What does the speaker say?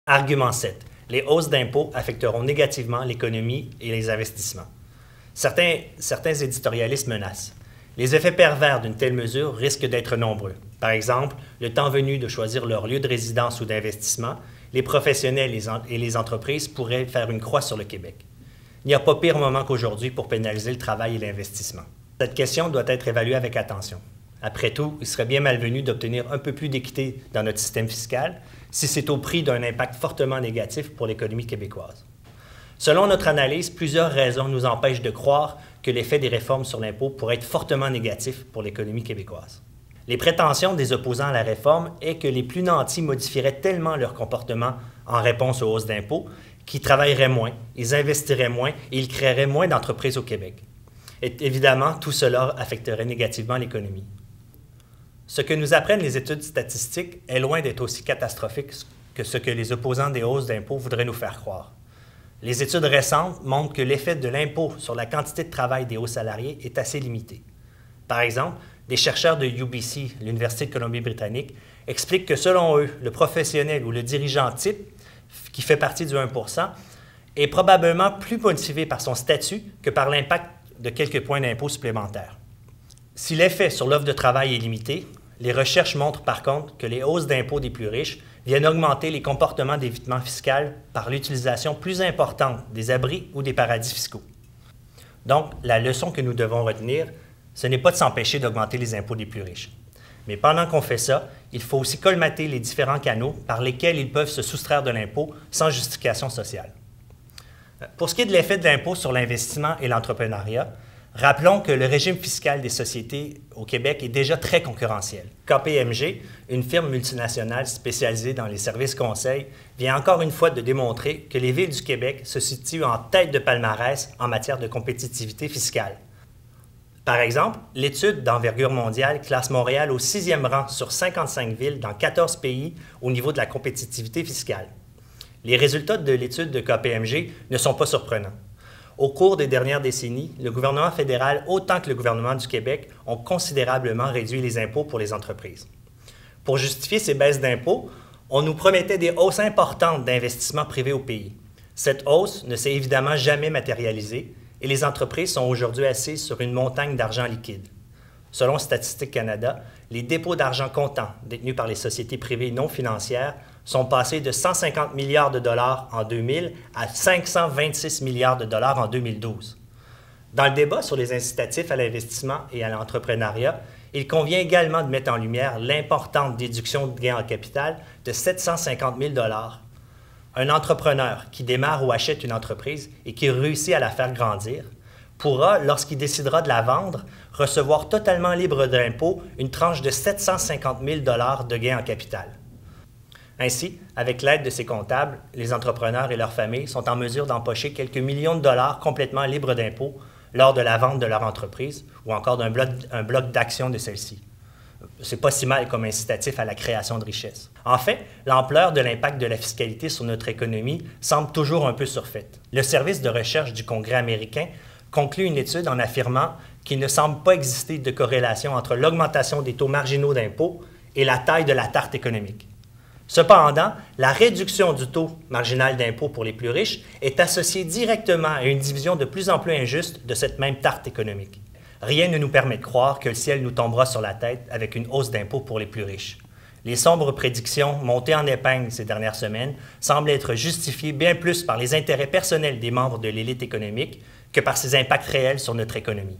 Argument 7. Les hausses d'impôts affecteront négativement l'économie et les investissements. Certains éditorialistes menacent. Les effets pervers d'une telle mesure risquent d'être nombreux. Par exemple, le temps venu de choisir leur lieu de résidence ou d'investissement, les professionnels et les entreprises pourraient faire une croix sur le Québec. Il n'y a pas pire moment qu'aujourd'hui pour pénaliser le travail et l'investissement. Cette question doit être évaluée avec attention. Après tout, il serait bien malvenu d'obtenir un peu plus d'équité dans notre système fiscal si c'est au prix d'un impact fortement négatif pour l'économie québécoise. Selon notre analyse, plusieurs raisons nous empêchent de croire que l'effet des réformes sur l'impôt pourrait être fortement négatif pour l'économie québécoise. Les prétentions des opposants à la réforme est que les plus nantis modifieraient tellement leur comportement en réponse aux hausses d'impôts qu'ils travailleraient moins, ils investiraient moins et ils créeraient moins d'entreprises au Québec. Et évidemment, tout cela affecterait négativement l'économie. Ce que nous apprennent les études statistiques est loin d'être aussi catastrophique que ce que les opposants des hausses d'impôts voudraient nous faire croire. Les études récentes montrent que l'effet de l'impôt sur la quantité de travail des hauts salariés est assez limité. Par exemple, des chercheurs de UBC, l'Université de Colombie-Britannique, expliquent que selon eux, le professionnel ou le dirigeant type, qui fait partie du 1 %, est probablement plus motivé par son statut que par l'impact de quelques points d'impôt supplémentaires. Si l'effet sur l'offre de travail est limité, les recherches montrent par contre que les hausses d'impôts des plus riches viennent augmenter les comportements d'évitement fiscal par l'utilisation plus importante des abris ou des paradis fiscaux. Donc, la leçon que nous devons retenir, ce n'est pas de s'empêcher d'augmenter les impôts des plus riches. Mais pendant qu'on fait ça, il faut aussi colmater les différents canaux par lesquels ils peuvent se soustraire de l'impôt sans justification sociale. Pour ce qui est de l'effet de l'impôt sur l'investissement et l'entrepreneuriat, rappelons que le régime fiscal des sociétés au Québec est déjà très concurrentiel. KPMG, une firme multinationale spécialisée dans les services conseils, vient encore une fois de démontrer que les villes du Québec se situent en tête de palmarès en matière de compétitivité fiscale. Par exemple, l'étude d'envergure mondiale classe Montréal au 6e rang sur 55 villes dans 14 pays au niveau de la compétitivité fiscale. Les résultats de l'étude de KPMG ne sont pas surprenants. Au cours des dernières décennies, le gouvernement fédéral autant que le gouvernement du Québec ont considérablement réduit les impôts pour les entreprises. Pour justifier ces baisses d'impôts, on nous promettait des hausses importantes d'investissements privés au pays. Cette hausse ne s'est évidemment jamais matérialisée et les entreprises sont aujourd'hui assises sur une montagne d'argent liquide. Selon Statistique Canada, les dépôts d'argent comptant détenus par les sociétés privées non financières sont passés de 150 milliards de dollars en 2000 à 526 milliards de dollars en 2012. Dans le débat sur les incitatifs à l'investissement et à l'entrepreneuriat, il convient également de mettre en lumière l'importante déduction de gains en capital de 750 000 dollars. Un entrepreneur qui démarre ou achète une entreprise et qui réussit à la faire grandir pourra, lorsqu'il décidera de la vendre, recevoir totalement libre d'impôt une tranche de 750 000 dollars de gains en capital. Ainsi, avec l'aide de ces comptables, les entrepreneurs et leurs familles sont en mesure d'empocher quelques millions de dollars complètement libres d'impôts lors de la vente de leur entreprise ou encore d'un bloc d'actions de celle-ci. C'est pas si mal comme incitatif à la création de richesses. En fait, l'ampleur de l'impact de la fiscalité sur notre économie semble toujours un peu surfaite. Le service de recherche du Congrès américain conclut une étude en affirmant qu'il ne semble pas exister de corrélation entre l'augmentation des taux marginaux d'impôt et la taille de la tarte économique. Cependant, la réduction du taux marginal d'impôt pour les plus riches est associée directement à une division de plus en plus injuste de cette même tarte économique. Rien ne nous permet de croire que le ciel nous tombera sur la tête avec une hausse d'impôt pour les plus riches. Les sombres prédictions montées en épingle ces dernières semaines semblent être justifiées bien plus par les intérêts personnels des membres de l'élite économique que par ses impacts réels sur notre économie.